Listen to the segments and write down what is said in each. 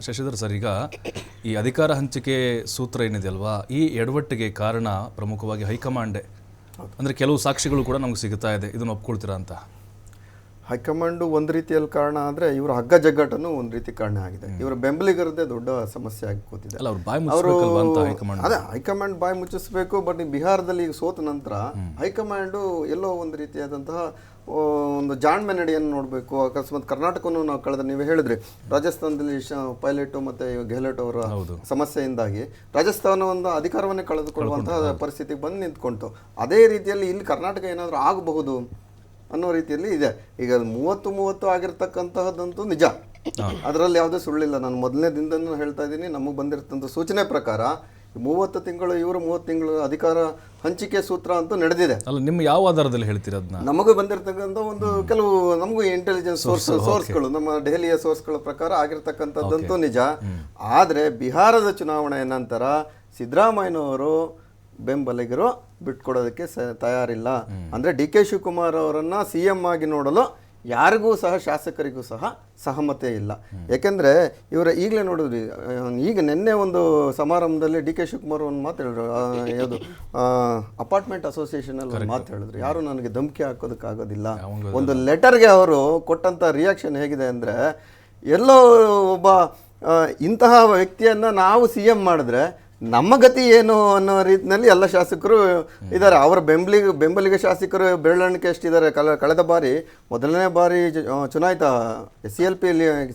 Shashidhar sir, ಈಗ ಈ ಅಧಿಕಾರ ಹಂಚಿಕೆ ಸೂತ್ರ ಏನಿದೆ ಅಲ್ವಾ, ಈ ಎಡವಟ್ಟಿಗೆ ಕಾರಣ ಪ್ರಮುಖವಾಗಿ ಹೈಕಮಾಂಡೇ. ಅಂದರೆ ಕೆಲವು ಸಾಕ್ಷಿಗಳು ಕೂಡ ನಮ್ಗೆ ಸಿಗ್ತಾ ಇದೆ, ಇದನ್ನು ಒಪ್ಕೊಳ್ತೀರಾ ಅಂತ? ಹೈಕಮಾಂಡು ಒಂದು ರೀತಿಯಲ್ಲಿ ಕಾರಣ ಆದರೆ ಇವರ ಹಗ್ಗ ಜಗ್ಗಾಟನು ಒಂದು ರೀತಿ ಕಾರಣ ಆಗಿದೆ. ಇವರ ಬೆಂಬಲಿಗರದ್ದೇ ದೊಡ್ಡ ಸಮಸ್ಯೆ ಆಗಿ ಕೂತಿದೆ. ಅದೇ ಹೈಕಮಾಂಡ್ ಬಾಯಿ ಮುಚ್ಚಿಸ್ಬೇಕು. ಬಟ್ ಬಿಹಾರದಲ್ಲಿ ಈಗ ಸೋತ ನಂತರ ಹೈಕಮಾಂಡು ಎಲ್ಲೋ ಒಂದು ರೀತಿಯಾದಂತಹ ಒಂದು ಜಾಣ್ಮೆ ನಡೆಯನ್ನು ನೋಡಬೇಕು. ಅಕಸ್ಮಾತ್ ಕರ್ನಾಟಕವನ್ನು ನಾವು ಕಳೆದ ನೀವು ಹೇಳಿದ್ರಿ, ರಾಜಸ್ಥಾನದಲ್ಲಿ ಪೈಲಟ್ ಮತ್ತು ಗೆಹ್ಲೋಟ್ ಅವರ ಸಮಸ್ಯೆಯಿಂದಾಗಿ ರಾಜಸ್ಥಾನ ಒಂದು ಅಧಿಕಾರವನ್ನೇ ಕಳೆದುಕೊಳ್ಳುವಂತಹ ಪರಿಸ್ಥಿತಿಗೆ ಬಂದು ನಿಂತ್ಕೊಂತು. ಅದೇ ರೀತಿಯಲ್ಲಿ ಇಲ್ಲಿ ಕರ್ನಾಟಕ ಏನಾದರೂ ಆಗಬಹುದು ಅನ್ನೋ ರೀತಿಯಲ್ಲಿ ಇದೆ. ಈಗ 30 ಆಗಿರ್ತಕ್ಕಂತಹದ್ದಂತೂ ನಿಜ, ಅದರಲ್ಲಿ ಯಾವುದೇ ಸುಳ್ಳಿಲ್ಲ. ನಾನು ಮೊದಲನೇ ದಿನದಿಂದ ಹೇಳ್ತಾ ಇದ್ದೀನಿ, ನಮಗೆ ಬಂದಿರತಕ್ಕಂಥ ಸೂಚನೆ ಪ್ರಕಾರ 30 ತಿಂಗಳು ಇವರು 30 ತಿಂಗಳು ಅಧಿಕಾರ ಹಂಚಿಕೆ ಸೂತ್ರ ಅಂತೂ ನಡೆದಿದೆ. ಅಲ್ಲ, ನಿಮ್ಮ ಯಾವ ಆಧಾರದಲ್ಲಿ ಹೇಳ್ತೀರ ಅದನ್ನ? ನಮಗೂ ಬಂದಿರತಕ್ಕಂಥ ಒಂದು ಕೆಲವು ನಮಗೂ ಇಂಟೆಲಿಜೆನ್ಸ್ ಸೋರ್ಸ್ಗಳು, ನಮ್ಮ ದೆಹಲಿಯ ಸೋರ್ಸ್ಗಳ ಪ್ರಕಾರ ಆಗಿರ್ತಕ್ಕಂಥದ್ದಂತೂ ನಿಜ. ಆದರೆ ಬಿಹಾರದ ಚುನಾವಣೆಯ ನಂತರ ಸಿದ್ದರಾಮಯ್ಯನವರು ಬೆಂಬಲಿಗರು ಬಿಟ್ಕೊಡೋದಕ್ಕೆ ತಯಾರಿಲ್ಲ. ಅಂದರೆ ಡಿ.ಕೆ. ಶಿವಕುಮಾರ್ ಅವರನ್ನು CM ಆಗಿ ನೋಡಲು ಯಾರಿಗೂ ಸಹ, ಶಾಸಕರಿಗೂ ಸಹ ಸಹಮತ ಇಲ್ಲ. ಯಾಕೆಂದರೆ ಇವರ ಈಗಲೇ ನೋಡಿದ್ರಿ, ಈಗ ನಿನ್ನೆ ಒಂದು ಸಮಾರಂಭದಲ್ಲಿ ಡಿ.ಕೆ. ಶಿವಕುಮಾರ್ ಒಂದು ಮಾತು ಹೇಳಿದ್ರು, ಯಾವುದು ಅಪಾರ್ಟ್ಮೆಂಟ್ ಅಸೋಸಿಯೇಷನಲ್ಲಿ ಒಂದು ಮಾತು ಹೇಳಿದ್ರು, ಯಾರು ನನಗೆ ಧಮಕಿ ಹಾಕೋದಕ್ಕಾಗೋದಿಲ್ಲ. ಒಂದು ಲೆಟರ್ಗೆ ಅವರು ಕೊಟ್ಟಂಥ ರಿಯಾಕ್ಷನ್ ಹೇಗಿದೆ ಅಂದರೆ, ಎಲ್ಲೋ ಒಬ್ಬ ಇಂತಹ ವ್ಯಕ್ತಿಯನ್ನು ನಾವು CM ಮಾಡಿದ್ರೆ ನಮ್ಮ ಗತಿ ಏನು ಅನ್ನೋ ರೀತಿಯಲ್ಲಿ ಎಲ್ಲ ಶಾಸಕರು ಇದ್ದಾರೆ. ಅವರ ಬೆಂಬಲಿಗ ಶಾಸಕರು ಬೆರಳೆಣಿಕೆ ಎಷ್ಟಿದ್ದಾರೆ. ಕಳೆದ ಬಾರಿ ಮೊದಲನೇ ಬಾರಿ ಚುನಾಯಿತ SCLP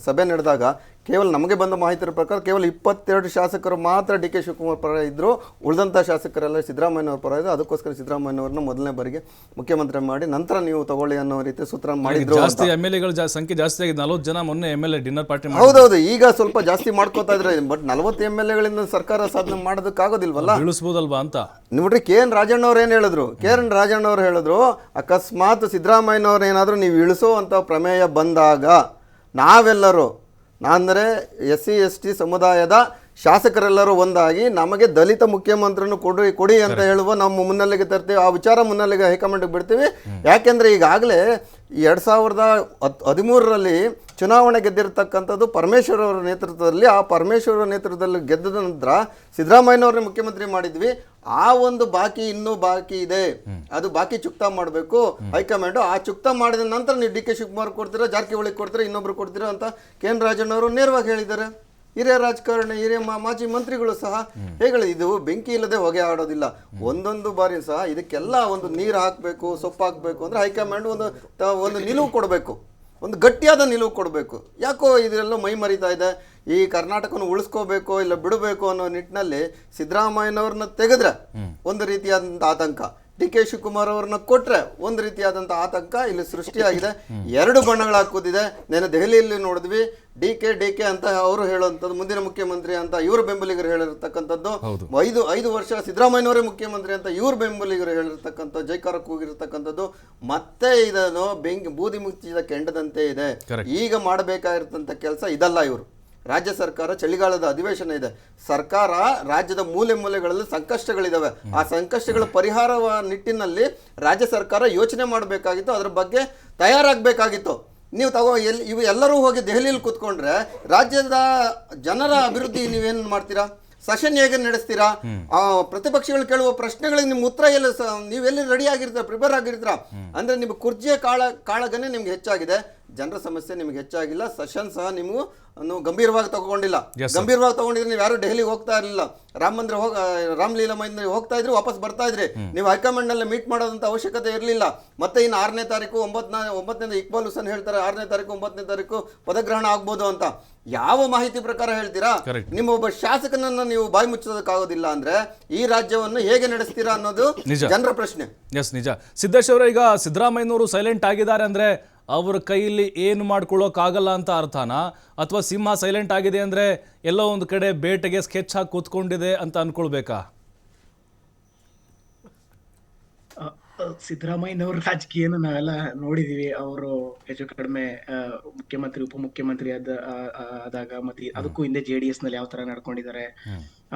ಸಭೆ ನಡೆದಾಗ ಕೇವಲ ನಮಗೆ ಬಂದ ಮಾಹಿತಿಯ ಪ್ರಕಾರ ಕೇವಲ 22 ಶಾಸಕರು ಮಾತ್ರ ಡಿ.ಕೆ. ಶಿವಕುಮಾರ್ ಪರ ಇದ್ದರು. ಉಳಿದಂಥ ಶಾಸಕರೆಲ್ಲ ಸಿದ್ದರಾಮಯ್ಯನವ್ರ ಪರ ಇದ್ದರು. ಅದಕ್ಕೋಸ್ಕರ ಸಿದ್ದರಾಮಯ್ಯನವ್ರನ್ನ ಮೊದಲನೇ ಬಾರಿಗೆ ಮುಖ್ಯಮಂತ್ರಿ ಮಾಡಿ ನಂತರ ನೀವು ತಗೊಳ್ಳಿ ಅನ್ನೋ ರೀತಿ ಸೂತ್ರ ಮಾಡಿದ್ರು. MLA ಸಂಖ್ಯೆ ಜಾಸ್ತಿ ಆಗಿದೆ, 40 ಜನ ಮೊನ್ನೆ MLA ಡಿನ್ನರ್ ಪಾರ್ಟಿ. ಹೌದೌದು, ಈಗ ಸ್ವಲ್ಪ ಜಾಸ್ತಿ ಮಾಡ್ಕೋತಾ ಇದ್ರೆ. ಬಟ್ 40 MLA ಸರ್ಕಾರ ಸಾಧನೆ ಮಾಡೋದಕ್ಕಾಗೋದಿಲ್ವಲ್ಲ, ಇಳಿಸ್ಬೋದಲ್ವಾ ಅಂತ ನೋಡ್ರಿ. KN ರಾಜಣ್ಣವ್ರು ಏನು ಹೇಳಿದ್ರು? KN ರಾಜಣ್ಣವ್ರು ಹೇಳಿದ್ರು, ಅಕಸ್ಮಾತ್ ಸಿದ್ದರಾಮಯ್ಯನವ್ರು ಏನಾದರೂ ನೀವು ಇಳಿಸೋ ಅಂತ ಪ್ರಮೇಯ ಬಂದಾಗ ನಾವೆಲ್ಲರೂ, ಅಂದರೆ SC ST ಸಮುದಾಯದ ಶಾಸಕರೆಲ್ಲರೂ ಒಂದಾಗಿ ನಮಗೆ ದಲಿತ ಮುಖ್ಯಮಂತ್ರಿಯನ್ನು ಕೊಡಿ ಅಂತ ಹೇಳುವ ನಮ್ಮ ಮುನ್ನೆಲೆಗೆ ತರ್ತೀವಿ. ಆ ವಿಚಾರ ಮುನ್ನೆಲೆಗೆ ಹೈಕಮಾಂಡ್ಗೆ ಬಿಡ್ತೀವಿ. ಯಾಕೆಂದರೆ ಈಗಾಗಲೇ 2013ರಲ್ಲಿ ಚುನಾವಣೆ ಗೆದ್ದಿರತಕ್ಕಂಥದ್ದು ಪರಮೇಶ್ವರ್ ಅವರ ನೇತೃತ್ವದಲ್ಲಿ. ಆ ಪರಮೇಶ್ವರ ನೇತೃತ್ವದಲ್ಲಿ ಗೆದ್ದ ನಂತರ ಸಿದ್ದರಾಮಯ್ಯನವ್ರನ್ನ ಮುಖ್ಯಮಂತ್ರಿ ಮಾಡಿದ್ವಿ. ಆ ಒಂದು ಬಾಕಿ ಇನ್ನೂ ಬಾಕಿ ಇದೆ, ಅದು ಬಾಕಿ ಚುಕ್ತಾ ಮಾಡಬೇಕು ಹೈಕಮಾಂಡ್. ಆ ಚುಕ್ತಾ ಮಾಡಿದ ನಂತರ ನೀವು ಡಿ.ಕೆ. ಶಿವಕುಮಾರ್ ಕೊಡ್ತೀರಾ, ಜಾರಕಿಹೊಳಿ ಕೊಡ್ತೀರಾ, ಇನ್ನೊಬ್ರು ಕೊಡ್ತೀರಾ ಅಂತ KN ರಾಜಣ್ಣವರು ನೇರವಾಗಿ ಹೇಳಿದ್ದಾರೆ. ಹಿರಿಯ ರಾಜಕಾರಣಿ, ಹಿರಿಯ ಮಾಜಿ ಮಂತ್ರಿಗಳು ಸಹ ಹೇಳಿ, ಇದು ಬೆಂಕಿ ಇಲ್ಲದೆ ಹೊಗೆ ಆಡೋದಿಲ್ಲ. ಒಂದೊಂದು ಬಾರಿ ಸಹ ಇದಕ್ಕೆಲ್ಲ ಒಂದು ನೀರು ಹಾಕಬೇಕು, ಸೊಪ್ಪು ಹಾಕಬೇಕು ಅಂದರೆ ಹೈಕಮಾಂಡ್ ಒಂದು ನಿಲುವು ಕೊಡಬೇಕು, ಒಂದು ಗಟ್ಟಿಯಾದ ನಿಲುವು ಕೊಡಬೇಕು. ಯಾಕೋ ಇದೆಲ್ಲ ಮೈ ಮರಿತಾ ಇದೆ. ಈ ಕರ್ನಾಟಕವನ್ನು ಉಳಿಸ್ಕೋಬೇಕು ಇಲ್ಲ ಬಿಡಬೇಕು ಅನ್ನೋ ನಿಟ್ಟಿನಲ್ಲಿ ಸಿದ್ದರಾಮಯ್ಯನವ್ರನ್ನ ತೆಗೆದ್ರೆ ಒಂದು ರೀತಿಯಾದಂಥ ಆತಂಕ, ಡಿ.ಕೆ. ಶಿವಕುಮಾರ್ ಅವ್ರನ್ನ ಕೊಟ್ರೆ ಒಂದು ರೀತಿಯಾದಂಥ ಆತಂಕ ಇಲ್ಲಿ ಸೃಷ್ಟಿಯಾಗಿದೆ. 2 ಬಣ್ಣಗಳಾಗಿ ಕೂತಿದೆ. ನಾನು ದೆಹಲಿಯಲ್ಲಿ ನೋಡಿದ್ವಿ, ಡಿ.ಕೆ. ಅಂತ ಅವರು ಹೇಳುವಂಥದ್ದು, ಮುಂದಿನ ಮುಖ್ಯಮಂತ್ರಿ ಅಂತ ಇವರು ಬೆಂಬಲಿಗರು ಹೇಳಿರ್ತಕ್ಕಂಥದ್ದು. 5 ವರ್ಷ ಸಿದ್ದರಾಮಯ್ಯನವರೇ ಮುಖ್ಯಮಂತ್ರಿ ಅಂತ ಇವ್ರ ಬೆಂಬಲಿಗರು ಹೇಳಿರ್ತಕ್ಕಂಥ ಜೈಕಾರ ಕೂಗಿರ್ತಕ್ಕಂಥದ್ದು. ಮತ್ತೆ ಇದನ್ನು ಬೂದಿ ಮುಚ್ಚಿದ ಕೆಂಡದಂತೆ ಇದೆ. ಈಗ ಮಾಡಬೇಕಾಗಿರ್ತಂಥ ಕೆಲಸ ಇದಲ್ಲ. ಇವರು ರಾಜ್ಯ ಸರ್ಕಾರ, ಚಳಿಗಾಲದ ಅಧಿವೇಶನ ಇದೆ, ಸರ್ಕಾರ ರಾಜ್ಯದ ಮೂಲೆ ಮೂಲೆಗಳಲ್ಲಿ ಸಂಕಷ್ಟಗಳಿದಾವೆ. ಆ ಸಂಕಷ್ಟಗಳ ಪರಿಹಾರ ನಿಟ್ಟಿನಲ್ಲಿ ರಾಜ್ಯ ಸರ್ಕಾರ ಯೋಚನೆ ಮಾಡಬೇಕಾಗಿತ್ತು, ಅದರ ಬಗ್ಗೆ ತಯಾರಾಗಬೇಕಾಗಿತ್ತು. ನೀವು ಇವು ಎಲ್ಲರೂ ಹೋಗಿ ದೆಹಲಿಯಲ್ಲಿ ಕೂತ್ಕೊಂಡ್ರೆ ರಾಜ್ಯದ ಜನರ ಅಭಿವೃದ್ಧಿ ನೀವೇನು ಮಾಡ್ತೀರಾ? ಸೆಷನ್ ಹೇಗೆ ನಡೆಸ್ತೀರಾ? ಪ್ರತಿಪಕ್ಷಗಳು ಕೇಳುವ ಪ್ರಶ್ನೆಗಳಿಗೆ ನಿಮ್ಮ ಉತ್ತರ ಎಲ್ಲ ನೀವೆಲ್ಲಿ ರೆಡಿ ಆಗಿರ್ತೀರ, ಪ್ರಿಪೇರ್ ಆಗಿರ್ತೀರ? ಅಂದ್ರೆ ನಿಮ್ಮ ಕುರ್ಜಿಯ ಕಾಳಗನೇ ನಿಮ್ಗೆ ಹೆಚ್ಚಾಗಿದೆ, ಜನರ ಸಮಸ್ಯೆ ನಿಮ್ಗೆ ಹೆಚ್ಚಾಗಿಲ್ಲ. ಸೆಷನ್ ಸಹ ನೀವು ಗಂಭೀರವಾಗಿ ತಗೊಂಡಿಲ್ಲ. ಗಂಭೀರವಾಗಿ ತಗೊಂಡಿದ್ರೆ ನೀವು ಯಾರು ದೆಹಲಿಗೆ ಹೋಗ್ತಾ ಇರಲಿಲ್ಲ. ರಾಮಲೀಲಾ ಮೈದಾನ ಹೋಗ್ತಾ ಇದ್ರಿ, ವಾಪಸ್ ಬರ್ತಾ ಇದ್ರಿ. ನೀವು ಹೈಕಮಾಂಡ್ ನಲ್ಲಿ ಮೀಟ್ ಮಾಡೋದಂತ ಅವಶ್ಯಕತೆ ಇರಲಿಲ್ಲ. ಮತ್ತೆ ಇನ್ನು 6ನೇ ತಾರೀಕು 9ನೇ ಇಕ್ಬಾಲ್ ಹುಸೇನ್ ಹೇಳ್ತಾರೆ 6ನೇ ತಾರೀಕು 9ನೇ ತಾರೀಕು ಪದಗ್ರಹಣ ಆಗ್ಬೋದು ಅಂತ. ಯಾವ ಮಾಹಿತಿ ಪ್ರಕಾರ ಹೇಳ್ತೀರಾ? ನಿಮ್ಮ ಒಬ್ಬ ಶಾಸಕನನ್ನ ನೀವು ಬಾಯಿ ಮುಚ್ಚೋದಕ್ಕಾಗೋದಿಲ್ಲ ಅಂದ್ರೆ ಈ ರಾಜ್ಯವನ್ನು ಹೇಗೆ ನಡೆಸ್ತೀರಾ ಅನ್ನೋದು ಜನರ ಪ್ರಶ್ನೆ. ನಿಜ. ಸಿದ್ದೇಶ್ವರ, ಈಗ ಸಿದ್ದರಾಮಯ್ಯನವರು ಸೈಲೆಂಟ್ ಆಗಿದ್ದಾರೆ ಅಂದ್ರೆ ಅವ್ರ ಕೈಯಲ್ಲಿ ಏನು ಮಾಡ್ಕೊಳ್ಳೋಕ್ಕಾಗಲ್ಲ ಅಂತ ಅರ್ಥನಾ? ಅಥವಾ ಸಿಂಹ ಸೈಲೆಂಟ್ ಆಗಿದೆ ಅಂದರೆ ಎಲ್ಲೋ ಒಂದು ಕಡೆ ಬೇಟೆಗೆ ಸ್ಕೆಚ್ ಹಾಕಿ ಕೂತ್ಕೊಂಡಿದೆ ಅಂತ ಅನ್ಕೊಳ್ಬೇಕಾ? ಸಿದ್ದರಾಮಯ್ಯನವ್ರ ರಾಜಕೀಯನ ನಾವೆಲ್ಲ ನೋಡಿದೀವಿ. ಅವರು ಹೆಚ್ಚು ಕಡಿಮೆ ಮುಖ್ಯಮಂತ್ರಿ ಉಪಮುಖ್ಯಮಂತ್ರಿ ಆದಾಗ ಮತ್ತೆ ಅದಕ್ಕೂ ಹಿಂದೆ JDS ನಲ್ಲಿ ಯಾವ ತರ ನಡ್ಕೊಂಡಿದ್ದಾರೆ,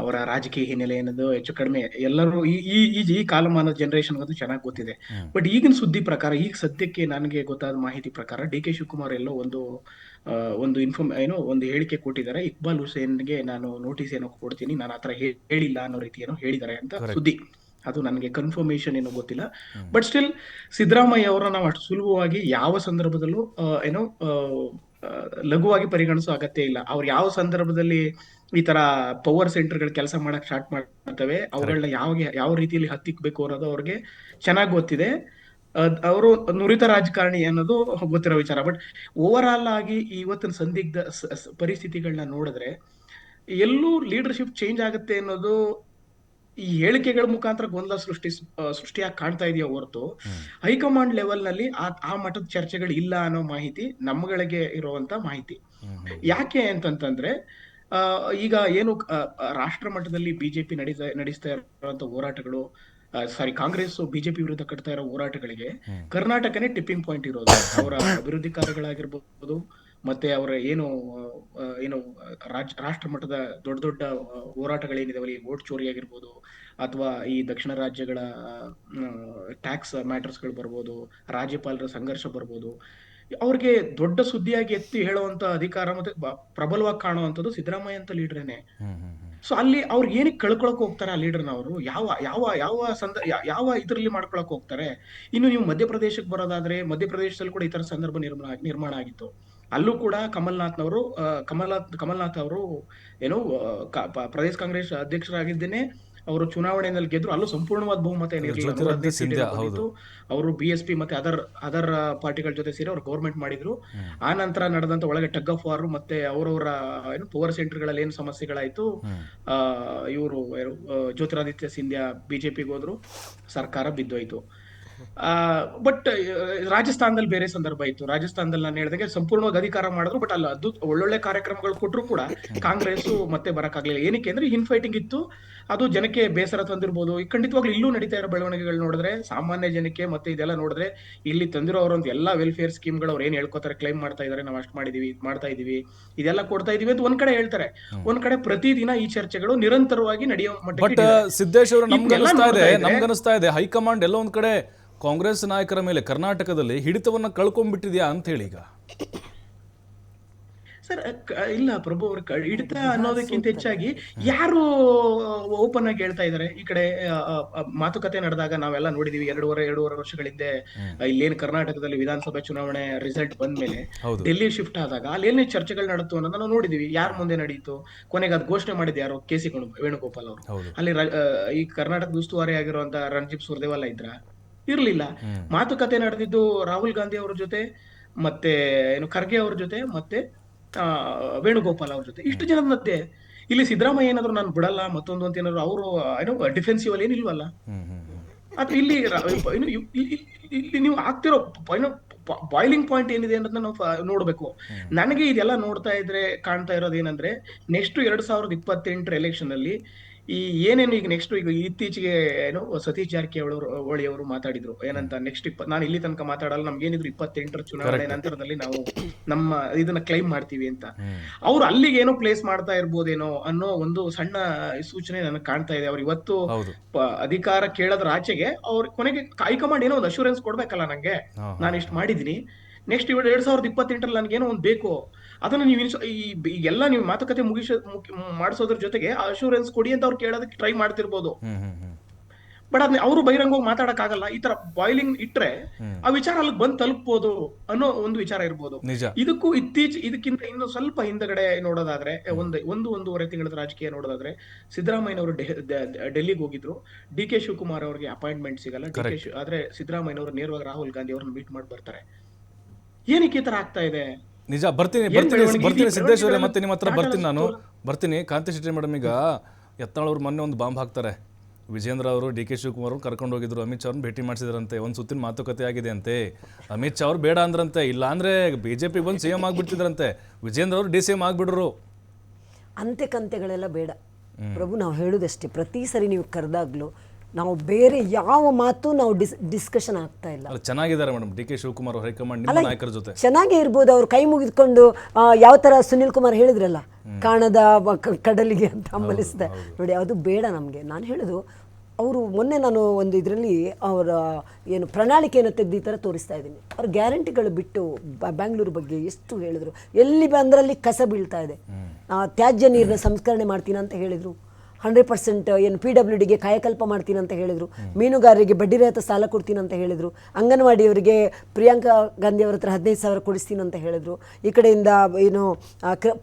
ಅವರ ರಾಜಕೀಯ ಹಿನ್ನೆಲೆ ಏನದು ಹೆಚ್ಚು ಕಡಿಮೆ ಎಲ್ಲರೂ ಈ ಈ ಈ ಈ ಕಾಲಮಾನ ಜನರೇಷನ್ ಅದು ಚೆನ್ನಾಗಿ ಗೊತ್ತಿದೆ. ಬಟ್ ಈಗಿನ ಸುದ್ದಿ ಪ್ರಕಾರ, ಈಗ ಸದ್ಯಕ್ಕೆ ನನಗೆ ಗೊತ್ತಾದ ಮಾಹಿತಿ ಪ್ರಕಾರ DK ಶಿವಕುಮಾರ್ ಎಲ್ಲೋ ಒಂದು ಒಂದು ಹೇಳಿಕೆ ಕೊಟ್ಟಿದ್ದಾರೆ. ಇಕ್ಬಾಲ್ ಹುಸೇನ್ಗೆ ನಾನು ನೋಟಿಸ್ ಏನೋ ಕೊಡ್ತೀನಿ, ನಾನು ಆತರ ಹೇಳಿಲ್ಲ ಅನ್ನೋ ರೀತಿ ಏನೋ ಹೇಳಿದ್ದಾರೆ ಅಂತ ಸುದ್ದಿ. ಅದು ನನಗೆ ಕನ್ಫರ್ಮೇಶನ್ ಏನೋ ಗೊತ್ತಿಲ್ಲ. ಬಟ್ ಸ್ಟಿಲ್ ಸಿದ್ದರಾಮಯ್ಯ ಅವರ ನಾವು ಅಷ್ಟು ಸುಲಭವಾಗಿ ಯಾವ ಸಂದರ್ಭದಲ್ಲೂ ಲಘುವಾಗಿ ಪರಿಗಣಿಸೋ ಅಗತ್ಯ ಇಲ್ಲ. ಅವ್ರು ಯಾವ ಸಂದರ್ಭದಲ್ಲಿ ಈ ತರ ಪವರ್ ಸೆಂಟರ್ಗಳು ಕೆಲಸ ಮಾಡಕ್ ಸ್ಟಾರ್ಟ್ ಮಾಡ್ತವೆ, ಅವುಗಳನ್ನ ಯಾವ ರೀತಿಯಲ್ಲಿ ಹತ್ತಿಕ್ಬೇಕು ಅನ್ನೋದು ಅವ್ರಿಗೆ ಚೆನ್ನಾಗಿ ಗೊತ್ತಿದೆ. ಅವರು ನುರಿತ ರಾಜಕಾರಣಿ ಅನ್ನೋದು ಗೊತ್ತಿರೋ ವಿಚಾರ. ಬಟ್ ಓವರ್ ಆಲ್ ಆಗಿ ಇವತ್ತಿನ ಸಂದಿಗ್ಧ ಪರಿಸ್ಥಿತಿಗಳನ್ನ ನೋಡಿದ್ರೆ ಎಲ್ಲೂ ಲೀಡರ್ಶಿಪ್ ಚೇಂಜ್ ಆಗುತ್ತೆ ಅನ್ನೋದು ಈ ಹೇಳಿಕೆಗಳ ಮುಖಾಂತರ ಗೊಂದಲ ಸೃಷ್ಟಿಯಾಗಿ ಕಾಣ್ತಾ ಇದೆಯೋ ಹೊರತು ಹೈಕಮಾಂಡ್ ಲೆವೆಲ್ ನಲ್ಲಿ ಆ ಮಟ್ಟದ ಚರ್ಚೆಗಳು ಇಲ್ಲ ಅನ್ನೋ ಮಾಹಿತಿ ನಮ್ಮಗಳಿಗೆ ಇರುವಂತ ಮಾಹಿತಿ. ಯಾಕೆ ಅಂತಂತಂದ್ರೆ ಈಗ ಏನು ರಾಷ್ಟ್ರ ಮಟ್ಟದಲ್ಲಿ ಬಿಜೆಪಿ ನಡೆಸ್ತಾ ಇರುವಂತ ಹೋರಾಟಗಳು, ಕಾಂಗ್ರೆಸ್ ಬಿಜೆಪಿ ವಿರುದ್ಧ ಕಟ್ತಾ ಇರೋ ಹೋರಾಟಗಳಿಗೆ ಕರ್ನಾಟಕನೇ ಟಿಪ್ಪಿಂಗ್ ಪಾಯಿಂಟ್ ಇರೋದು. ಅವರ ಅಭಿವೃದ್ಧಿ ಕಾರ್ಯಗಳಾಗಿರ್ಬೋದು, ಮತ್ತೆ ಅವರ ಏನು ರಾಷ್ಟ್ರ ಮಟ್ಟದ ದೊಡ್ಡ ದೊಡ್ಡ ಹೋರಾಟಗಳೇನಿದಾವಲ್ಲಿ, ವೋಟ್ ಚೋರಿ ಆಗಿರ್ಬೋದು, ಅಥವಾ ಈ ದಕ್ಷಿಣ ರಾಜ್ಯಗಳ ಟ್ಯಾಕ್ಸ್ ಮ್ಯಾಟರ್ಸ್ಗಳು ಬರ್ಬೋದು, ರಾಜ್ಯಪಾಲರ ಸಂಘರ್ಷ ಬರ್ಬೋದು, ಅವ್ರಿಗೆ ದೊಡ್ಡ ಸುದ್ದಿಯಾಗಿ ಎತ್ತಿ ಹೇಳುವಂತ ಅಧಿಕಾರ ಮತ್ತೆ ಪ್ರಬಲವಾಗಿ ಕಾಣುವಂಥದ್ದು ಸಿದ್ದರಾಮಯ್ಯ ಅಂತ ಲೀಡ್ರೇನೆ. ಸೊ ಅಲ್ಲಿ ಅವ್ರು ಏನಕ್ಕೆ ಕಳ್ಕೊಳಕ್ ಹೋಗ್ತಾರೆ ಆ ಲೀಡರ್ನ? ಅವರು ಯಾವ ಇದರಲ್ಲಿ ಮಾಡ್ಕೊಳಕ್ ಹೋಗ್ತಾರೆ? ಇನ್ನು ನೀವು ಮಧ್ಯಪ್ರದೇಶಕ್ಕೆ ಬರೋದಾದ್ರೆ, ಮಧ್ಯಪ್ರದೇಶದಲ್ಲಿ ಕೂಡ ಈ ತರ ಸಂದರ್ಭ ನಿರ್ಮಾಣ ಆಗಿತ್ತು. ಅಲ್ಲೂ ಕೂಡ ಕಮಲ್ನಾಥ್ ಅವರು ಏನು ಪ್ರದೇಶ ಕಾಂಗ್ರೆಸ್ ಅಧ್ಯಕ್ಷರಾಗಿದ್ದೇನೆ ಅವರು ಚುನಾವಣೆಯಲ್ಲಿ ಗೆದ್ರು. ಅಲ್ಲೂ ಸಂಪೂರ್ಣವಾದ ಬಹುಮತ ಏನಿರಲಿಲ್ಲ. ಅವರು BSP ಮತ್ತೆ ಅದರ್ ಪಾರ್ಟಿಗಳ ಜೊತೆ ಸೇರಿ ಅವರು ಗೌರ್ಮೆಂಟ್ ಮಾಡಿದ್ರು. ಆ ನಂತರ ನಡೆದಂತ ಒಳಗೆ ಟಗ್ ಆಫ್ ವಾರ್ ಮತ್ತೆ ಅವರವರ ಏನು ಪವರ್ ಸೆಂಟರ್ ಗಳಲ್ಲಿ ಏನು ಸಮಸ್ಯೆಗಳಾಯ್ತು, ಇವರು ಜ್ಯೋತಿರಾದಿತ್ಯ ಸಿಂಧ್ಯಾ ಬಿಜೆಪಿಗೆ ಹೋದ್ರು, ಸರ್ಕಾರ ಬಿದ್ದೋಯ್ತು. ಬಟ್ ರಾಜಸ್ಥಾನದಲ್ಲಿ ಬೇರೆ ಸಂದರ್ಭ ಇತ್ತು. ರಾಜಸ್ಥಾನದಲ್ಲಿ ನಾನು ಹೇಳಿದಾಗೆ ಸಂಪೂರ್ಣವಾಗಿ ಅಧಿಕಾರ ಮಾಡಿದ್ರು. ಬಟ್ ಅಲ್ಲ, ಅದು ಒಳ್ಳೊಳ್ಳೆ ಕಾರ್ಯಕ್ರಮಗಳು ಕೊಟ್ಟರು ಕೂಡ ಕಾಂಗ್ರೆಸ್ ಮತ್ತೆ ಬರಕ್ಕಾಗ್ಲಿಲ್ಲ. ಏನಕ್ಕೆ ಅಂದ್ರೆ ಇನ್ ಫೈಟಿಂಗ್ ಇತ್ತು. ಅದು ಜನಕ್ಕೆ ಬೇಸರ ತಂದಿರ್ಬೋದು. ಖಂಡಿತವಾಗ್ಲೂ ಇಲ್ಲೂ ನಡೀತಾ ಇರೋ ಬೆಳವಣಿಗೆಗಳು ನೋಡಿದ್ರೆ, ಸಾಮಾನ್ಯ ಜನಕ್ಕೆ ಮತ್ತೆ ಇದೆಲ್ಲ ನೋಡಿದ್ರೆ, ಇಲ್ಲಿ ತಂದಿರೋ ಅವರೊಂದು ಎಲ್ಲಾ ವೆಲ್ಫೇರ್ ಸ್ಕೀಮ್ಗಳು ಅವ್ರು ಏನ್ ಹೇಳ್ಕೊತಾರೆ, ಕ್ಲೈಮ್ ಮಾಡ್ತಾ ಇದಾರೆ, ನಾವು ಅಷ್ಟು ಮಾಡಿದೀವಿ, ಮಾಡ್ತಾ ಇದೀವಿ, ಇದೆಲ್ಲ ಕೊಡ್ತಾ ಇದೀವಿ ಅಂತ ಒಂದ್ ಕಡೆ ಹೇಳ್ತಾರೆ. ಒಂದ್ ಕಡೆ ಪ್ರತಿದಿನ ಈ ಚರ್ಚೆಗಳು ನಿರಂತರವಾಗಿ ನಡೆಯೋ ಬಟ್ ಸಿದ್ದೇಶ್ ಅವರು ನಮ್ಗನಿಸ್ತಾ ಇದೆ ಹೈಕಮಾಂಡ್ ಎಲ್ಲ ಒಂದ್ ಕಡೆ ಕಾಂಗ್ರೆಸ್ ನಾಯಕರ ಮೇಲೆ ಕರ್ನಾಟಕದಲ್ಲಿ ಹಿಡಿತವನ್ನ ಕಳ್ಕೊಂಡ್ಬಿಟ್ಟಿದ್ಯಾ ಅಂತ ಹೇಳಿ. ಈಗ ಸರ್ ಇಲ್ಲ ಪ್ರಭು, ಅವ್ರ ಹಿಡಿತ ಅನ್ನೋದಕ್ಕಿಂತ ಹೆಚ್ಚಾಗಿ ಯಾರು ಓಪನ್ ಆಗಿ ಹೇಳ್ತಾ ಇದಾರೆ. ಈ ಕಡೆ ಮಾತುಕತೆ ನಡೆದಾಗ ನಾವೆಲ್ಲ ನೋಡಿದೀವಿ, ಎರಡೂವರೆ ವರ್ಷಗಳ ಹಿಂದೆ ಇಲ್ಲೇನು ಕರ್ನಾಟಕದಲ್ಲಿ ವಿಧಾನಸಭೆ ಚುನಾವಣೆ ರಿಸಲ್ಟ್ ಬಂದ್ಮೇಲೆ ಡೆಲ್ಲಿ ಶಿಫ್ಟ್ ಆದಾಗ ಅಲ್ಲೇನೇ ಚರ್ಚೆಗಳು ನಡೆತು ಅನ್ನೋದನ್ನ ನಾವು ನೋಡಿದೀವಿ. ಯಾರ ಮುಂದೆ ನಡೀತು, ಕೊನೆಗೆ ಅದು ಘೋಷಣೆ ಮಾಡಿದ್ದು ಯಾರು? KC ವೇಣುಗೋಪಾಲ್ ಅವರು. ಅಲ್ಲಿ ಈ ಕರ್ನಾಟಕದ ಉಸ್ತುವಾರಿ ಆಗಿರುವಂತ ರಣದೀಪ್ ಸುರ್ಜೇವಾಲಾ ಇರ್ಲಿಲ್ಲ. ಮಾತುಕತೆ ನಡೆದಿದ್ದು ರಾಹುಲ್ ಗಾಂಧಿ ಅವ್ರ ಜೊತೆ, ಮತ್ತೆ ಏನು ಖರ್ಗೆ ಅವ್ರ ಜೊತೆ, ಮತ್ತೆ ವೇಣುಗೋಪಾಲ್ ಅವ್ರ ಜೊತೆ. ಇಷ್ಟು ಜನದ ಮಧ್ಯೆ ಇಲ್ಲಿ ಸಿದ್ದರಾಮಯ್ಯ ಏನಾದ್ರು ನಾನು ಬಿಡಲ್ಲ ಮತ್ತೊಂದು ಅಂತ ಏನಾದ್ರು ಅವರು ಡಿಫೆನ್ಸಿವ್ ಅಲ್ಲಿ ಏನಿಲ್ವಲ್ಲ. ಅದು ಇಲ್ಲಿ ನೀವು ಆಗ್ತಿರೋ ಬಾಯ್ಲಿಂಗ್ ಪಾಯಿಂಟ್ ಏನಿದೆ ಅನ್ನೋದನ್ನ ನಾವು ನೋಡ್ಬೇಕು. ನನಗೆ ಇದೆಲ್ಲ ನೋಡ್ತಾ ಇದ್ರೆ ಕಾಣ್ತಾ ಇರೋದು ಏನಂದ್ರೆ, ನೆಕ್ಸ್ಟ್ 2028 ಎಲೆಕ್ಷನ್ ಅಲ್ಲಿ ಈ ಏನೇನು ಈಗ ನೆಕ್ಸ್ಟ್ ಈಗ ಇತ್ತೀಚೆಗೆ ಏನು ಸತೀಶ್ ಜಾರಕಿಹೊಳಿ ಅವರು ಮಾತಾಡಿದ್ರು ಏನಂತ, ನೆಕ್ಸ್ಟ್ ನಾನು ಇಲ್ಲಿ ತನಕ ಮಾತಾಡಲ್ಲ, ನಮ್ಗೇನಿದ್ರು 28 ಚುನಾವಣೆ ನಂತರದಲ್ಲಿ ನಾವು ನಮ್ಮ ಇದನ್ನ ಕ್ಲೈಮ್ ಮಾಡ್ತೀವಿ ಅಂತ. ಅವ್ರು ಅಲ್ಲಿಗೆ ಏನೋ ಪ್ಲೇಸ್ ಮಾಡ್ತಾ ಇರ್ಬೋದೇನೋ ಅನ್ನೋ ಒಂದು ಸಣ್ಣ ಸೂಚನೆ ನನಗೆ ಕಾಣ್ತಾ ಇದೆ. ಅವ್ರು ಇವತ್ತು ಅಧಿಕಾರ ಕೇಳೋದ್ರ ಆಚೆಗೆ ಅವ್ರ ಕೊನೆಗೆ ಹೈಕಮಾಂಡ್ ಏನೋ ಒಂದು ಅಶ್ಯೂರೆನ್ಸ್ ಕೊಡ್ಬೇಕಲ್ಲ, ನಂಗೆ ನಾನು ಇಷ್ಟು ಮಾಡಿದೀನಿ, ನೆಕ್ಸ್ಟ್ 2028 ನನ್ಗೇನೋ ಒಂದು ಬೇಕು, ಅದನ್ನ ನೀವು ಎಲ್ಲ ನೀವು ಮಾತುಕತೆ ಮಾಡಿಸೋದ್ರ ಜೊತೆಗೆ ಅಶ್ಯೂರೆನ್ಸ್ ಕೊಡಿ ಅಂತ ಅವ್ರು ಕೇಳೋದಕ್ಕೆ ಟ್ರೈ ಮಾಡ್ತಿರ್ಬೋದು. ಬಟ್ ಅದನ್ನ ಅವರು ಬಹಿರಂಗವಾಗಿ ಮಾತಾಡಕ್ ಆಗಲ್ಲ. ಈ ತರ ಬಾಯ್ಲಿಂಗ್ ಇಟ್ರೆ ಆ ವಿಚಾರ ಅಲ್ಲಿ ಬಂದ್ ತಲುಪಬಹುದು ಅನ್ನೋ ಒಂದು ವಿಚಾರ ಇರ್ಬೋದು. ಇದಕ್ಕಿಂತ ಇನ್ನು ಸ್ವಲ್ಪ ಹಿಂದಗಡೆ ನೋಡೋದಾದ್ರೆ, ಒಂದೂವರೆ ತಿಂಗಳ ರಾಜಕೀಯ ನೋಡೋದಾದ್ರೆ, ಸಿದ್ದರಾಮಯ್ಯನವರು ಡೆಲ್ಲಿಗೆ ಹೋಗಿದ್ರು. DK ಶಿವಕುಮಾರ್ ಅವ್ರಿಗೆ ಅಪಾಯಿಂಟ್ಮೆಂಟ್ ಸಿಗಲ್ಲ. ಆದ್ರೆ ಸಿದ್ದರಾಮಯ್ಯನವರು ನೇರವಾಗಿ ರಾಹುಲ್ ಗಾಂಧಿ ಅವ್ರನ್ನ ಮೀಟ್ ಮಾಡಿ ಬರ್ತಾರೆ. ಏನಕ್ಕೆ ಈ ತರ ಆಗ್ತಾ ಇದೆ? ನಿಜ, ಬರ್ತೀನಿ ಸಿದ್ದೇಶ್ ಅವರೇ, ಮತ್ತೆ ನಿಮ್ಮ ಹತ್ರ ಬರ್ತೀನಿ. ಕಾಂತಿ ಶೆಟ್ಟಿ ಮೇಡಮ್, ಈಗ ಯತ್ನಾಳ್ ಅವರು ಮೊನ್ನೆ ಒಂದು ಬಾಂಬ್ ಹಾಕ್ತಾರೆ. ವಿಜೇಂದ್ರ ಅವರು DK ಶಿವಕುಮಾರ್ ಅವ್ರು ಕರ್ಕೊಂಡು ಹೋಗಿದ್ರು, ಅಮಿತ್ ಶಾ ಅವ್ರನ್ನ ಭೇಟಿ ಮಾಡಿಸಿದ್ರಂತೆ, ಒಂದು ಸುತ್ತಿನ ಮಾತುಕತೆ ಆಗಿದೆ ಅಂತೆ. ಅಮಿತ್ ಶಾ ಅವ್ರು ಬೇಡ ಅಂದ್ರಂತೆ, ಇಲ್ಲ ಅಂದ್ರೆ BJP ಬಂದು CM ಆಗ್ಬಿಡ್ತಿದ್ರಂತೆ, ವಿಜೇಂದ್ರ ಅವರು DCM ಆಗ್ಬಿಡ್ರು. ಅಂತೆ ಕಂತೆಗಳೆಲ್ಲ ಬೇಡ ಪ್ರಭು. ನಾವು ಹೇಳೋದಷ್ಟೇ, ಪ್ರತಿ ಸರಿ ನೀವು ಕರೆದಾಗ್ಲೂ ನಾವು ಬೇರೆ ಯಾವ ಮಾತು ನಾವು ಡಿಸ್ಕಷನ್ ಆಗ್ತಾ ಇಲ್ಲ. ಅಲ್ಲ ಚೆನ್ನಾಗಿದ್ದಾರೆ ಮೇಡಮ್ ಡಿ ಕೆ ಶಿವಕುಮಾರ್ ಅವರು ಹೈಕಮಾಂಡ್ ನಿಮ್ಮ ನಾಯಕರ ಜೊತೆ ಚೆನ್ನಾಗೇ ಇರ್ಬೋದು. ಅವ್ರು ಕೈ ಮುಗಿದುಕೊಂಡು ಯಾವ ಥರ ಸುನಿಲ್ ಕುಮಾರ್ ಹೇಳಿದ್ರಲ್ಲ, ಕಾಣದ ಕಡಲಿಗೆ ಅಂತ ಹಂಬಲಿಸಿದೆ ನೋಡಿ, ಅದು ಬೇಡ ನಮಗೆ. ನಾನು ಹೇಳೋದು, ಅವರು ಮೊನ್ನೆ ನಾನು ಒಂದು ಇದರಲ್ಲಿ ಅವರ ಏನು ಪ್ರಣಾಳಿಕೆಯನ್ನು ತೆಗೆದು ಈ ಥರ ತೋರಿಸ್ತಾ ಇದ್ದೀನಿ. ಅವ್ರ ಗ್ಯಾರಂಟಿಗಳು ಬಿಟ್ಟು ಬ್ಯಾಂಗ್ಳೂರು ಬಗ್ಗೆ ಎಷ್ಟು ಹೇಳಿದ್ರು, ಎಲ್ಲಿ ಬಂದರಲ್ಲಿ ಕಸ ಬೀಳ್ತಾ ಇದೆ. ತ್ಯಾಜ್ಯ ನೀರನ್ನ ಸಂಸ್ಕರಣೆ ಮಾಡ್ತೀನಿ ಅಂತ ಹೇಳಿದರು. 100% ಏನು PWDಗೆ ಕಾಯಕಲ್ಪ ಮಾಡ್ತೀನಿ ಅಂತ ಹೇಳಿದರು. ಮೀನುಗಾರರಿಗೆ ಬಡ್ಡಿ ರಹಿತ ಸಾಲ ಕೊಡ್ತೀನಿ ಅಂತ ಹೇಳಿದರು. ಅಂಗನವಾಡಿಯವರಿಗೆ ಪ್ರಿಯಾಂಕಾ ಗಾಂಧಿ ಅವರ ಹತ್ರ 15,000 ಕೊಡಿಸ್ತೀನಿ ಅಂತ ಹೇಳಿದರು. ಈ ಕಡೆಯಿಂದ ಏನು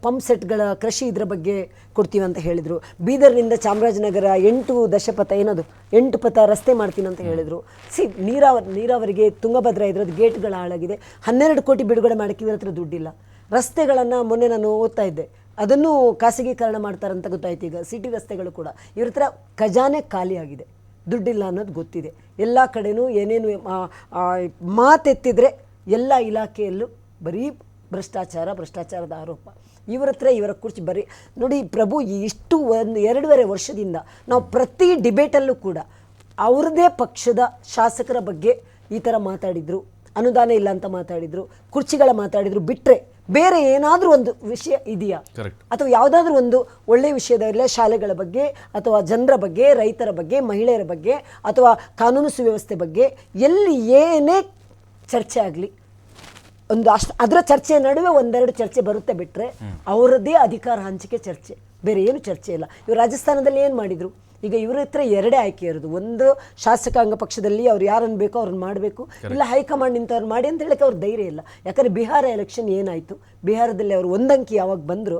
ಪಂಪ್ ಸೆಟ್ಗಳ ಕೃಷಿ ಇದರ ಬಗ್ಗೆ ಕೊಡ್ತೀವಿ ಅಂತ ಹೇಳಿದರು. ಬೀದರ್ನಿಂದ ಚಾಮರಾಜನಗರ 8 ದಶಪಥ ಏನದು 8 ಪಥ ರಸ್ತೆ ಮಾಡ್ತೀನಿ ಅಂತ ಹೇಳಿದರು. ನೀರಾವರಿಗೆ ತುಂಗಭದ್ರಾ ಇದ್ರದ್ದು ಗೇಟ್ಗಳ ಹಾಳಾಗಿದೆ. 12 ಕೋಟಿ ಬಿಡುಗಡೆ ಮಾಡೋಕ್ಕೆ ಇವ್ರ ಹತ್ರ ದುಡ್ಡಿಲ್ಲ. ರಸ್ತೆಗಳನ್ನು ಮೊನ್ನೆ ನಾನು ಓದ್ತಾ ಇದ್ದೆ, ಅದನ್ನು ಖಾಸಗೀಕರಣ ಮಾಡ್ತಾರಂತ ಗೊತ್ತಾಯ್ತು. ಈಗ ಸಿಟಿ ರಸ್ತೆಗಳು ಕೂಡ ಇವ್ರ ಹತ್ರ ಖಜಾನೆ ಖಾಲಿಯಾಗಿದೆ, ದುಡ್ಡಿಲ್ಲ ಅನ್ನೋದು ಗೊತ್ತಿದೆ. ಎಲ್ಲ ಕಡೆನೂ ಏನೇನು ಮಾತೆತ್ತಿದ್ರೆ ಎಲ್ಲ ಇಲಾಖೆಯಲ್ಲೂ ಬರೀ ಭ್ರಷ್ಟಾಚಾರದ ಆರೋಪ. ಇವರ ಹತ್ರ ಇವರ ಕುರ್ಚಿ ಬರೀ ನೋಡಿ ಪ್ರಭು, ಇಷ್ಟು 2.5 ವರ್ಷದಿಂದ ನಾವು ಪ್ರತಿ ಡಿಬೇಟಲ್ಲೂ ಕೂಡ ಅವ್ರದ್ದೇ ಪಕ್ಷದ ಶಾಸಕರ ಬಗ್ಗೆ ಈ ಥರ ಮಾತಾಡಿದರು, ಅನುದಾನ ಇಲ್ಲ ಅಂತ ಮಾತಾಡಿದರು, ಕುರ್ಚಿಗಳ ಮಾತಾಡಿದರು. ಬಿಟ್ಟರೆ ಬೇರೆ ಏನಾದರೂ ಒಂದು ವಿಷಯ ಇದೆಯಾ, ಅಥವಾ ಯಾವುದಾದ್ರೂ ಒಂದು ಒಳ್ಳೆಯ ವಿಷಯದಲ್ಲ, ಶಾಲೆಗಳ ಬಗ್ಗೆ ಅಥವಾ ಜನರ ಬಗ್ಗೆ, ರೈತರ ಬಗ್ಗೆ, ಮಹಿಳೆಯರ ಬಗ್ಗೆ ಅಥವಾ ಕಾನೂನು ಸುವ್ಯವಸ್ಥೆ ಬಗ್ಗೆ ಎಲ್ಲಿ ಏನೇ ಚರ್ಚೆ ಆಗಲಿ, ಒಂದು ಅದರ ಚರ್ಚೆ ನಡುವೆ ಒಂದೆರಡು ಚರ್ಚೆ ಬರುತ್ತೆ. ಬಿಟ್ಟರೆ ಅವರದ್ದೇ ಅಧಿಕಾರ ಹಂಚಿಕೆ ಚರ್ಚೆ, ಬೇರೆ ಏನು ಚರ್ಚೆ ಇಲ್ಲ. ಇವರು ರಾಜಸ್ಥಾನದಲ್ಲಿ ಏನು ಮಾಡಿದರು? ಈಗ ಇವ್ರ ಹತ್ರ 2 ಆಯ್ಕೆ ಇರೋದು. ಒಂದು ಶಾಸಕಾಂಗ ಪಕ್ಷದಲ್ಲಿ ಅವ್ರು ಯಾರನ್ನು ಬೇಕೋ ಅವ್ರನ್ನ ಮಾಡಬೇಕು, ಇಲ್ಲ ಹೈಕಮಾಂಡ್ ನಿಂತವ್ರು ಮಾಡಿ ಅಂತ ಹೇಳಕ್ಕೆ ಅವ್ರ ಧೈರ್ಯ ಇಲ್ಲ. ಯಾಕಂದರೆ ಬಿಹಾರ ಎಲೆಕ್ಷನ್ ಏನಾಯಿತು, ಬಿಹಾರದಲ್ಲಿ ಅವರು ಒಂದಂಕಿ ಯಾವಾಗ ಬಂದರು,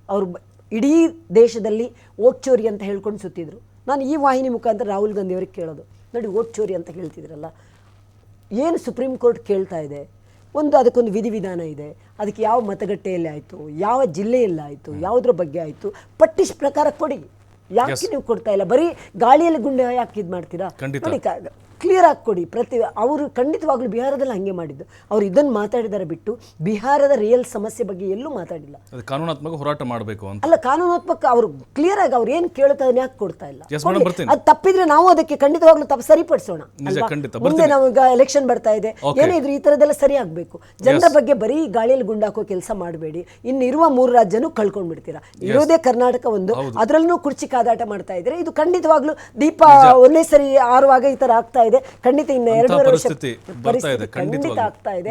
ಅವರು ಇಡೀ ದೇಶದಲ್ಲಿ ಓಟ್ ಚೋರಿ ಅಂತ ಹೇಳ್ಕೊಂಡು ಸುತ್ತಿದ್ರು. ನಾನು ಈ ವಾಹಿನಿ ಮುಖಾಂತರ ರಾಹುಲ್ ಗಾಂಧಿ ಅವ್ರಿಗೆ ಕೇಳೋದು, ನೋಡಿ ಓಟ್ ಚೋರಿ ಅಂತ ಹೇಳ್ತಿದ್ರಲ್ಲ, ಏನು ಸುಪ್ರೀಂ ಕೋರ್ಟ್ ಕೇಳ್ತಾ ಇದೆ, ಅದಕ್ಕೊಂದು ವಿಧಿವಿಧಾನ ಇದೆ, ಅದಕ್ಕೆ ಯಾವ ಮತಗಟ್ಟೆಯಲ್ಲಿ ಆಯಿತು, ಯಾವ ಜಿಲ್ಲೆಯಲ್ಲಿ ಆಯಿತು, ಯಾವುದ್ರ ಬಗ್ಗೆ ಆಯಿತು, ಪಟ್ಟಿಷ್ ಪ್ರಕಾರ ಕೊಡಿ. ಯಾಕೆ ನೀವು ಕೊಡ್ತಾ ಇಲ್ಲ? ಬರೀ ಗಾಳಿಯಲ್ಲಿ ಗುಂಡೆ ಯಾಕೆ ಇದು ಮಾಡ್ತೀರಾ? ನೋಡಿ, ಕ್ಲಿಯರ್ ಆಗಿ ಕೊಡಿ. ಅವರು ಖಂಡಿತವಾಗ್ಲೂ ಬಿಹಾರದಲ್ಲಿ ಹಂಗೆ ಮಾಡಿದ್ದು. ಅವ್ರು ಇದನ್ನು ಮಾತಾಡಿದಾರೆ ಬಿಟ್ಟು ಬಿಹಾರದ ರಿಯಲ್ ಸಮಸ್ಯೆ ಬಗ್ಗೆ ಎಲ್ಲೂ ಮಾತಾಡಿಲ್ಲ. ಕಾನೂನಾತ್ಮಕ ಹೋರಾಟ ಮಾಡಬೇಕು ಅಂತ ಅಲ್ಲ, ಕಾನೂನಾತ್ಮಕ ಅವರು ಕ್ಲಿಯರ್ ಆಗಿ ಅವ್ರು ಏನು ಕೇಳ್ತಾ ಅದನ್ನ ಯಾಕೆ ಕೊಡ್ತಾ ಇಲ್ಲ? ಅದು ತಪ್ಪಿದ್ರೆ ನಾವು ಅದಕ್ಕೆ ಖಂಡಿತವಾಗ್ಲೂ ಸರಿಪಡಿಸೋಣ. ಮುಂದೆ ನಾವು ಈಗ ಎಲೆಕ್ಷನ್ ಬರ್ತಾ ಇದೆ, ಏನೇ ಇದ್ರು ಈ ಥರದ್ದೆಲ್ಲ ಸರಿ ಆಗಬೇಕು. ಜನರ ಬಗ್ಗೆ ಬರೀ ಗಾಳಿಯಲ್ಲಿ ಗುಂಡಾಕೋ ಕೆಲಸ ಮಾಡಬೇಡಿ. ಇನ್ನಿರುವ 3 ರಾಜ್ಯನೂ ಕಳ್ಕೊಂಡ್ಬಿಡ್ತೀರಾ. ಇರೋದೇ ಕರ್ನಾಟಕ ಒಂದು, ಅದರಲ್ಲೂ ಕುರ್ಚಿ ಕಾದಾಟ ಮಾಡ್ತಾ ಇದ್ರೆ ಇದು ಖಂಡಿತವಾಗ್ಲೂ ದೀಪ ಒಂದೇ ಸರಿ ಆರುವಾಗ ಈ ಥರ ಆಗ್ತಾ ಇದೆ. ಖಂಡಿತ ಇನ್ನು 2.5 ವರ್ಷ ಪರಿಸ್ಥಿತಿ ಖಂಡಿತ ಆಗ್ತಾ ಇದೆ.